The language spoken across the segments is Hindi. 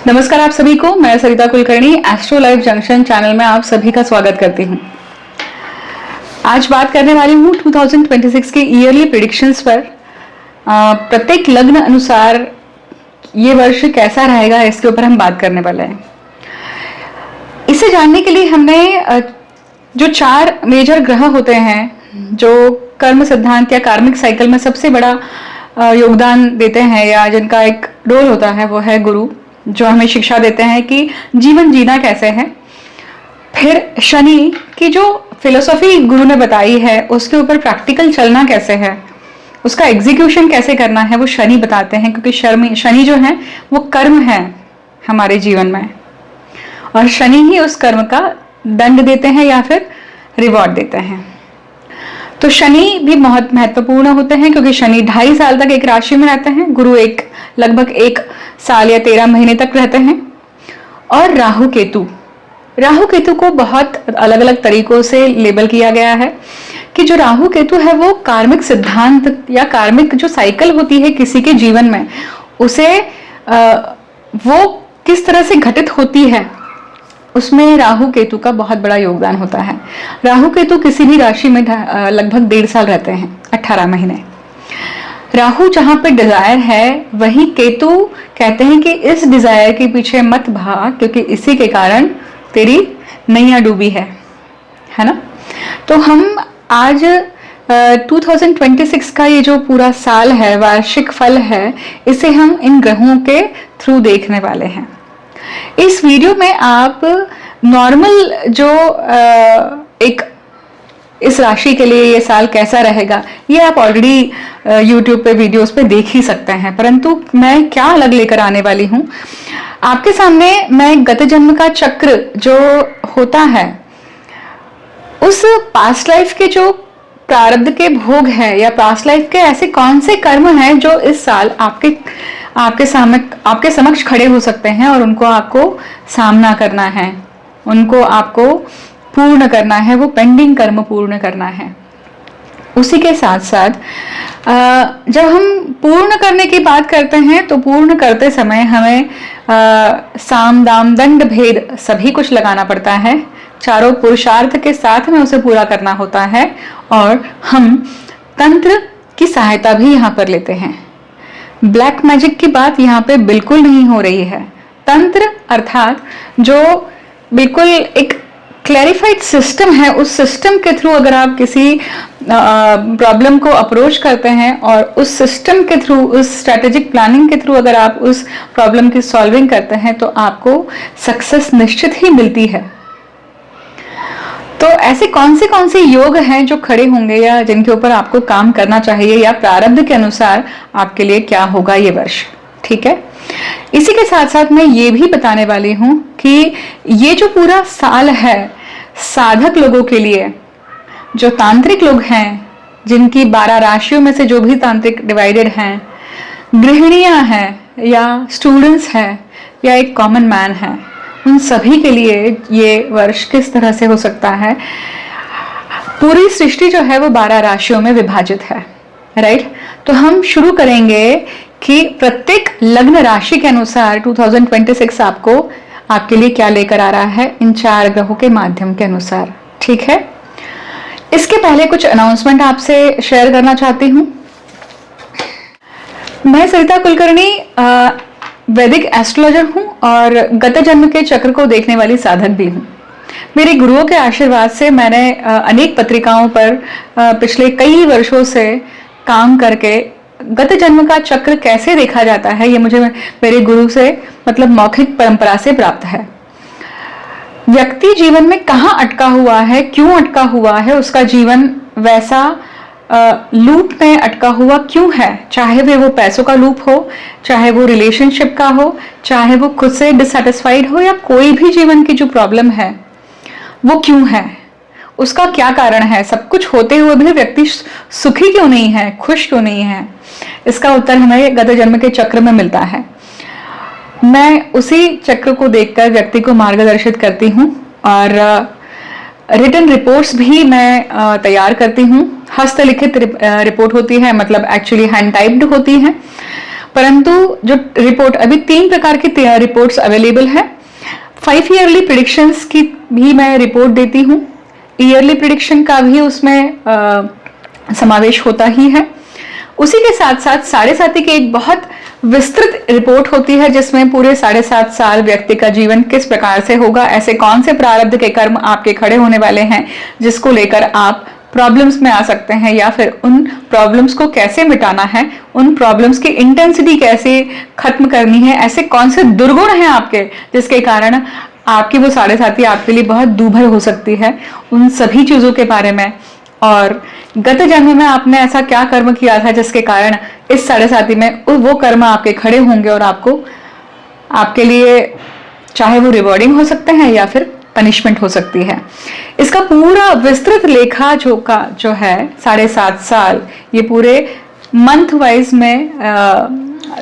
नमस्कार आप सभी को, मैं Sarita Kulkarni astro life junction channel में आप सभी का स्वागत करती हूँ। आज बात करने वाली हूँ 2026 के ईयरली प्रेडिक्शंस पर। प्रत्येक लग्न अनुसार ये वर्ष कैसा रहेगा इसके ऊपर हम बात करने वाले हैं। इसे जानने के लिए हमने जो 4 मेजर ग्रह होते हैं जो कर्म सिद्धांत या कार्मिक साइकिल में सबसे बड़ा योगदान देते हैं या जिनका एक रोल होता है, वो है गुरु, जो हमें शिक्षा देते हैं कि जीवन जीना कैसे है। फिर शनि की जो फिलोसॉफी गुरु ने बताई है उसके ऊपर प्रैक्टिकल चलना कैसे है, उसका एग्जीक्यूशन कैसे करना है, वो शनि बताते हैं, क्योंकि शनि जो है वो कर्म है हमारे जीवन में, और शनि ही उस कर्म का दंड देते हैं या फिर रिवॉर्ड देते हैं। तो शनि भी बहुत महत्वपूर्ण होते हैं क्योंकि शनि 2.5 साल तक एक राशि में रहते हैं, गुरु लगभग 1 साल या 13 महीने तक रहते हैं। और राहु केतु को बहुत अलग अलग तरीकों से लेबल किया गया है कि जो राहु केतु है वो कार्मिक सिद्धांत या कार्मिक जो साइकिल होती है किसी के जीवन में, उसे वो किस तरह से घटित होती है उसमें राहु केतु का बहुत बड़ा योगदान होता है। राहु केतु किसी भी राशि में लगभग 1.5 साल रहते हैं, 18 महीने। राहु जहां पे डिजायर है वही केतु कहते हैं कि इस डिजायर के पीछे मत भाग, क्योंकि इसी के कारण तेरी नैया डूबी है ना। तो हम आज 2026 का ये जो पूरा साल है, वार्षिक फल है, इसे हम इन ग्रहों के थ्रू देखने वाले हैं। इस वीडियो में आप नॉर्मल जो इस राशि के लिए ये साल कैसा रहेगा ये आप ऑलरेडी YouTube पे वीडियोस पे देख ही सकते हैं, परंतु मैं क्या अलग लेकर आने वाली हूँ आपके सामने। मैं गत जन्म का चक्र जो होता है उस पास्ट लाइफ के जो प्रारब्ध के भोग है या पास्ट लाइफ के ऐसे कौन से कर्म हैं जो इस साल आपके समक्ष खड़े हो सकते हैं और उनको आपको सामना करना है, उनको आपको पूर्ण करना है, वो पेंडिंग कर्म पूर्ण करना है। उसी के साथ साथ जब हम पूर्ण करने की बात करते हैं तो पूर्ण करते समय हमें साम दाम दंड भेद सभी कुछ लगाना पड़ता है, चारों पुरुषार्थ के साथ में उसे पूरा करना होता है, और हम तंत्र की सहायता भी यहाँ पर लेते हैं। ब्लैक मैजिक की बात यहाँ पे बिल्कुल नहीं हो रही है। तंत्र अर्थात जो बिल्कुल एक क्लैरिफाइड सिस्टम है, उस सिस्टम के थ्रू अगर आप किसी प्रॉब्लम को अप्रोच करते हैं और उस सिस्टम के थ्रू, उस स्ट्रेटेजिक प्लानिंग के थ्रू अगर आप उस प्रॉब्लम की सॉल्विंग करते हैं तो आपको सक्सेस निश्चित ही मिलती है। तो ऐसे कौन से योग हैं जो खड़े होंगे या जिनके ऊपर आपको काम करना चाहिए, या प्रारब्ध के अनुसार आपके लिए क्या होगा ये वर्ष, ठीक है। इसी के साथ साथ मैं ये भी बताने वाली हूं कि ये जो पूरा साल है साधक लोगों के लिए, जो तांत्रिक लोग हैं, जिनकी 12 राशियों में से जो भी तांत्रिक डिवाइडेड हैं, गृहिणियां हैं या स्टूडेंट्स हैं या एक कॉमन मैन है, उन सभी के लिए ये वर्ष किस तरह से हो सकता है। पूरी सृष्टि जो है वो 12 राशियों में विभाजित है, राइट। तो हम शुरू करेंगे कि प्रत्येक लग्न राशि के अनुसार 2026 आपके लिए क्या लेकर आ रहा है इन 4 ग्रहों के माध्यम के अनुसार, ठीक है। इसके पहले कुछ अनाउंसमेंट आपसे शेयर करना चाहती हूँ। मैं सरिता कुलकर्णी वैदिक एस्ट्रोलॉजर हूँ और गत जन्म के चक्र को देखने वाली साधक भी हूँ। मेरे गुरुओं के आशीर्वाद से मैंने अनेक पत्रिकाओं पर पिछले कई वर्षों से काम करके गत जन्म का चक्र कैसे देखा जाता है ये मुझे मेरे गुरु से, मतलब मौखिक परंपरा से प्राप्त है। व्यक्ति जीवन में कहाँ अटका हुआ है, क्यों अटका हुआ है, उसका जीवन वैसा लूप में अटका हुआ क्यों है, चाहे वो पैसों का लूप हो, चाहे वो रिलेशनशिप का हो, चाहे वो खुद से डिससेटिस्फाइड हो, या कोई भी जीवन की जो प्रॉब्लम है वो क्यों है, उसका क्या कारण है। सब कुछ होते हुए भी व्यक्ति सुखी क्यों नहीं है, खुश क्यों नहीं है, इसका उत्तर हमें गत जन्म के चक्र में मिलता है। मैं उसी चक्र को देखकर व्यक्ति को मार्गदर्शित करती हूँ और रिटन रिपोर्ट्स भी मैं तैयार करती हूँ। हस्तलिखित रिपोर्ट होती है, मतलब एक्चुअली हैंड टाइप्ड होती है, परंतु जो रिपोर्ट, अभी 3 प्रकार की रिपोर्ट्स अवेलेबल है। 5 ईयरली प्रिडिक्शंस की भी मैं रिपोर्ट देती हूँ, ईयरली प्रिडिक्शन का भी उसमें समावेश होता ही है। उसी के साथ साथ 7.5 की एक बहुत विस्तृत रिपोर्ट होती है, जिसमें पूरे 7.5 साल व्यक्ति का जीवन किस प्रकार से होगा, ऐसे कौन से प्रारब्ध के कर्म आपके खड़े होने वाले हैं जिसको लेकर आप प्रॉब्लम्स में आ सकते हैं, या फिर उन प्रॉब्लम्स को कैसे मिटाना है, उन प्रॉब्लम्स की इंटेंसिटी कैसे खत्म करनी है, ऐसे कौन से दुर्गुण हैं आपके जिसके कारण आपकी वो 7.5 आपके लिए बहुत दूभर हो सकती है, उन सभी चीजों के बारे में। और गत जन्म में आपने ऐसा क्या कर्म किया था जिसके कारण इस 7.5 में वो कर्म आपके खड़े होंगे और आपको, आपके लिए चाहे वो रिवॉर्डिंग हो सकते हैं या फिर पनिशमेंट हो सकती है। इसका पूरा विस्तृत लेखा जोखा जो है 7.5 साल, ये पूरे मंथ वाइज में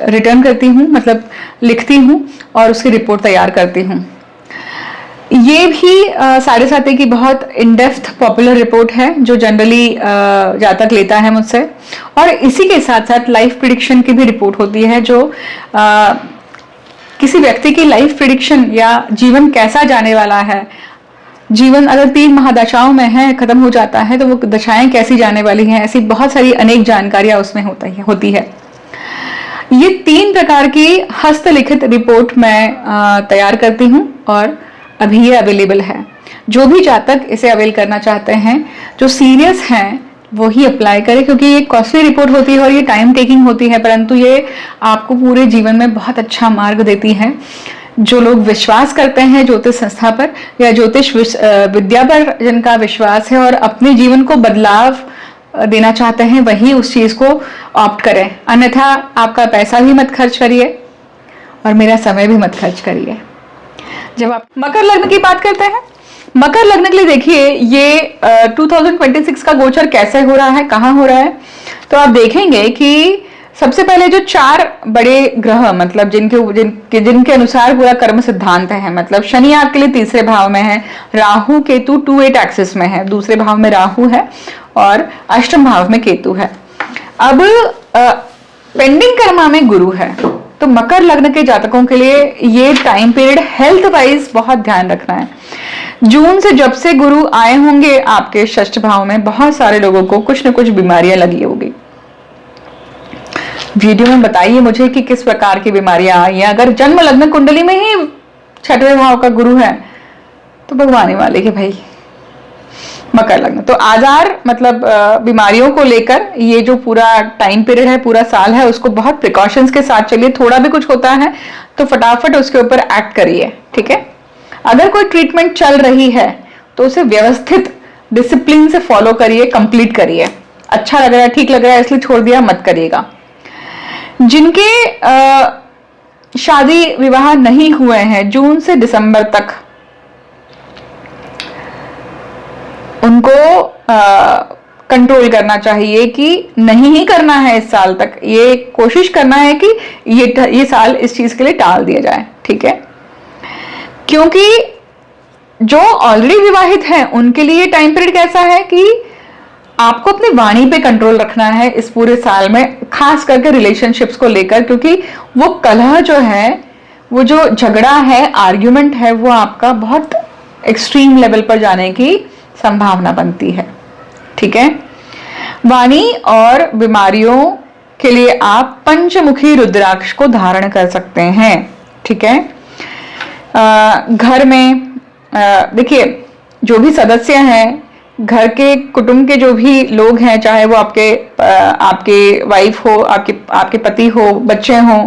रिटर्न करती हूँ, मतलब लिखती हूँ और उसकी रिपोर्ट तैयार करती हूँ। ये भी 7.5 की बहुत इन डेप्थ पॉपुलर रिपोर्ट है जो जनरली जातक लेता है मुझसे। और इसी के साथ साथ लाइफ प्रिडिक्शन की भी रिपोर्ट होती है, जो किसी व्यक्ति की लाइफ प्रिडिक्शन या जीवन कैसा जाने वाला है, जीवन अगर 3 महादशाओं में है, खत्म हो जाता है तो वो दशाएं कैसी जाने वाली हैं, ऐसी बहुत सारी अनेक जानकारियां उसमें होती है। ये 3 प्रकार की हस्तलिखित रिपोर्ट मैं तैयार करती हूँ और अभी ये अवेलेबल है। जो भी जातक इसे अवेल करना चाहते हैं, जो सीरियस हैं, वो ही अप्लाई करें, क्योंकि ये कॉस्टली रिपोर्ट होती है और ये टाइम टेकिंग होती है, परंतु ये आपको पूरे जीवन में बहुत अच्छा मार्ग देती है। जो लोग विश्वास करते हैं ज्योतिष संस्था पर या ज्योतिष विद्या पर, जिनका विश्वास है और अपने जीवन को बदलाव देना चाहते हैं, वही उस चीज को ऑप्ट करें। अन्यथा आपका पैसा भी मत खर्च करिए और मेरा समय भी मत खर्च करिए। जब आप मकर लग्न की बात करते हैं, मकर लग्न के लिए देखिए ये 2026 का गोचर कैसे हो रहा है, कहाँ हो रहा है, तो आप देखेंगे कि सबसे पहले जो 4 बड़े ग्रह, मतलब जिनके अनुसार पूरा कर्म सिद्धांत है, मतलब शनि आपके लिए 3रे भाव में है, राहु केतु 2-8 एक्सिस में है, 2रे भाव में राहु है और अष्टम भाव में केतु है। अब पेंडिंग कर्मा में गुरु है, तो मकर लग्न के जातकों के लिए ये टाइम पीरियड हेल्थ वाइज बहुत ध्यान रखना है। जून से जब से गुरु आए होंगे आपके षष्ठ भाव में, बहुत सारे लोगों को कुछ न कुछ बीमारियां लगी होगी। वीडियो में बताइए मुझे कि किस प्रकार की बीमारियां आई हैं। अगर जन्म लग्न कुंडली में ही 6वें भाव का गुरु है तो भगवान वाले के भाई मकर लग्न, तो आजार मतलब बीमारियों को लेकर ये जो पूरा टाइम पीरियड है, पूरा साल है, उसको बहुत प्रिकॉशंस के साथ चलिए। थोड़ा भी कुछ होता है तो फटाफट उसके ऊपर एक्ट करिए, ठीक है। अगर कोई ट्रीटमेंट चल रही है तो उसे व्यवस्थित डिसिप्लिन से फॉलो करिए, कंप्लीट करिए। अच्छा लग रहा है, ठीक लग रहा है इसलिए छोड़ दिया मत करिएगा। जिनके शादी विवाह नहीं हुए हैं जून से दिसंबर तक, उनको कंट्रोल करना चाहिए कि नहीं ही करना है इस साल तक, ये कोशिश करना है कि ये साल इस चीज के लिए टाल दिया जाए, ठीक है। क्योंकि जो ऑलरेडी विवाहित हैं उनके लिए टाइम पीरियड कैसा है कि आपको अपनी वाणी पे कंट्रोल रखना है इस पूरे साल में, खास करके रिलेशनशिप्स को लेकर, क्योंकि वो कलह जो है, वो जो झगड़ा है, आर्ग्यूमेंट है, वो आपका बहुत एक्सट्रीम लेवल पर जाने की संभावना बनती है, ठीक है। वाणी और बीमारियों के लिए आप पंचमुखी रुद्राक्ष को धारण कर सकते हैं, ठीक है। घर में देखिए जो भी सदस्य हैं, घर के कुटुंब के जो भी लोग हैं, चाहे वो आपके वाइफ हो, आपके पति हो, बच्चे हो,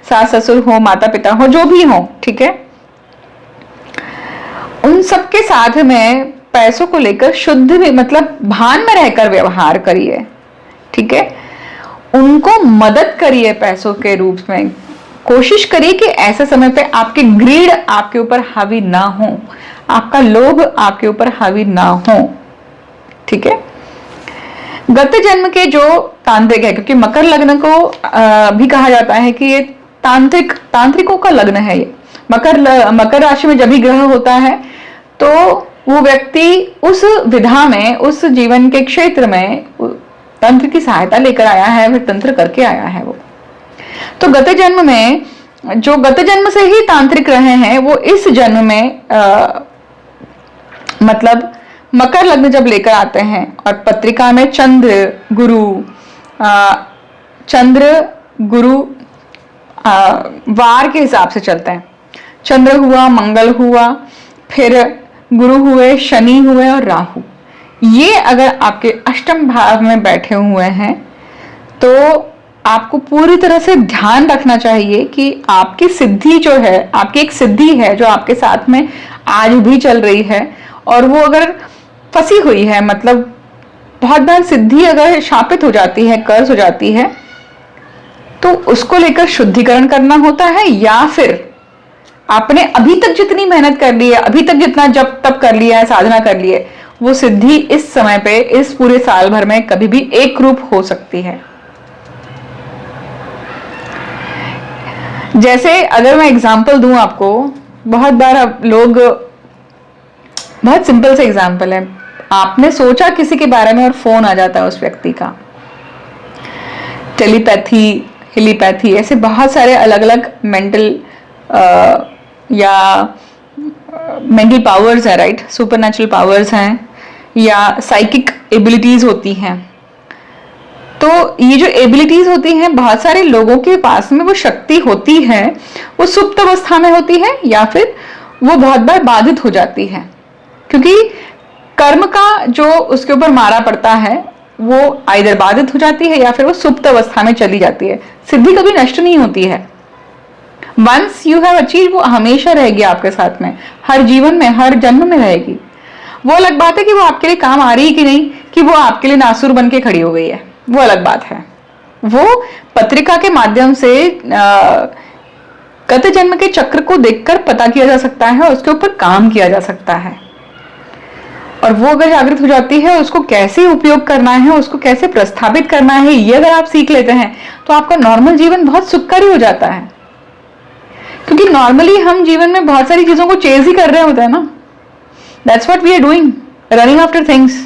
सास ससुर हो, माता पिता हो, जो भी हो, ठीक है, उन सबके साथ में पैसों को लेकर शुद्ध भी, मतलब भान में रहकर व्यवहार करिए, ठीक है। उनको मदद करिए पैसों के रूप में। कोशिश करिए कि ऐसे समय पे आपकी ग्रीड आपके ऊपर हावी ना हो, आपका लोभ आपके ऊपर हावी ना हो, ठीक है। गत जन्म के जो तांत्रिक है, क्योंकि मकर लग्न को भी कहा जाता है कि ये तांत्रिकों का लग्न है। ये मकर राशि में जब भी ग्रह होता है तो वो व्यक्ति उस विधा में, उस जीवन के क्षेत्र में तंत्र की सहायता लेकर आया है, फिर तंत्र करके आया है वो। तो गत जन्म में, जो गत जन्म से ही तांत्रिक रहे हैं, वो इस जन्म में मतलब मकर लग्न जब लेकर आते हैं और पत्रिका में चंद्र गुरु वार के हिसाब से चलते हैं। चंद्र हुआ, मंगल हुआ, फिर गुरु हुए, शनि हुए और राहु। ये अगर आपके अष्टम भाव में बैठे हुए हैं तो आपको पूरी तरह से ध्यान रखना चाहिए कि आपकी सिद्धि जो है, आपकी एक सिद्धि है जो आपके साथ में आज भी चल रही है, और वो अगर फंसी हुई है, मतलब बहुत बार सिद्धि अगर शापित हो जाती है, कर्ज हो जाती है, तो उसको लेकर शुद्धिकरण करना होता है, या फिर आपने अभी तक जितनी मेहनत कर ली है, अभी तक जितना जब तब कर लिया है, साधना कर ली है, वो सिद्धि इस समय पे, इस पूरे साल भर में कभी भी एक रूप हो सकती है। जैसे अगर मैं एग्जाम्पल दूं आपको, बहुत बार लोग, बहुत सिंपल सा एग्जाम्पल है, आपने सोचा किसी के बारे में और फोन आ जाता है उस व्यक्ति का। टेलीपैथी, हिलीपैथी, ऐसे बहुत सारे अलग अलग मेंटल या मेंटल पावर्स है, राइट, सुपरनेचुरल पावर्स हैं, या साइकिक एबिलिटीज होती हैं। तो ये जो एबिलिटीज होती हैं, बहुत सारे लोगों के पास में वो शक्ति होती है, वो सुप्त अवस्था में होती है, या फिर वो बहुत बार बाधित हो जाती है, क्योंकि कर्म का जो उसके ऊपर मारा पड़ता है वो आइदर बाधित हो जाती है या फिर वो सुप्त अवस्था में चली जाती है। सिद्धि कभी नष्ट नहीं होती है। वंस यू हैव अचीव, वो हमेशा रहेगी आपके साथ में, हर जीवन में, हर जन्म में रहेगी। वो अलग बात है कि वो आपके लिए काम आ रही है कि नहीं, कि वो आपके लिए नासुर बन के खड़ी हो गई है, वो अलग बात है। वो पत्रिका के माध्यम से गत जन्म के चक्र को देखकर पता किया जा सकता है और उसके ऊपर काम किया जा सकता है। और वो अगर जागृत हो जाती है, उसको कैसे उपयोग करना है, उसको कैसे प्रस्थापित करना है, ये अगर आप सीख लेते हैं तो आपका नॉर्मल जीवन बहुत सुखकारी हो जाता है। क्योंकि नॉर्मली हम जीवन में बहुत सारी चीजों को चेज ही कर रहे होते हैं ना, that's what we are doing, running after things.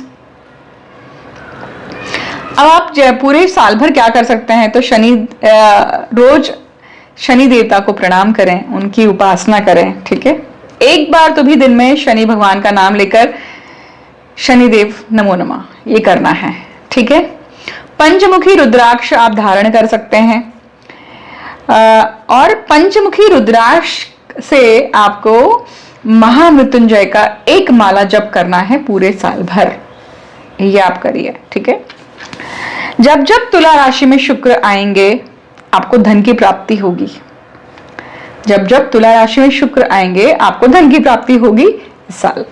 अब आप पूरे साल भर क्या कर सकते हैं, तो रोज शनि देवता को प्रणाम करें, उनकी उपासना करें, ठीक है। एक बार तो भी दिन में शनि भगवान का नाम लेकर शनिदेव नमो नमः ये करना है, ठीक है। पंचमुखी रुद्राक्ष आप धारण कर सकते हैं, और पंचमुखी रुद्राक्ष से आपको महामृत्युंजय का एक माला जप करना है पूरे साल भर, ये आप करिए, ठीक है। जब जब तुला राशि में शुक्र आएंगे आपको धन की प्राप्ति होगी। जब जब तुला राशि में शुक्र आएंगे आपको धन की प्राप्ति होगी इस साल।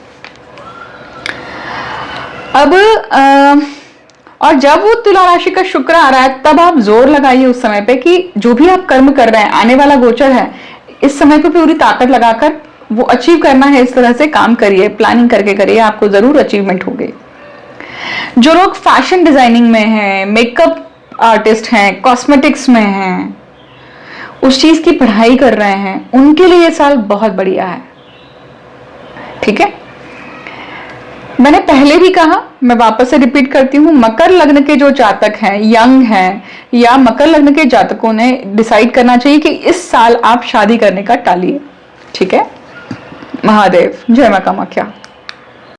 अब और जब वो तुला राशि का शुक्र आ रहा है, तब आप जोर लगाइए उस समय पे कि जो भी आप कर्म कर रहे हैं, आने वाला गोचर है, इस समय पे पूरी ताकत लगाकर वो अचीव करना है। इस तरह से काम करिए, प्लानिंग करके करिए, आपको जरूर अचीवमेंट होगी। जो लोग फैशन डिजाइनिंग में हैं, मेकअप आर्टिस्ट हैं, कॉस्मेटिक्स में हैं, उस चीज की पढ़ाई कर रहे हैं, उनके लिए ये साल बहुत बढ़िया है, ठीक है। मैंने पहले भी कहा, मैं वापस से रिपीट करती हूं, मकर लग्न के जो जातक हैं, यंग हैं, या मकर लग्न के जातकों ने डिसाइड करना चाहिए कि इस साल आप शादी करने का टालिए, ठीक है। महादेव, जय मां कामाख्या।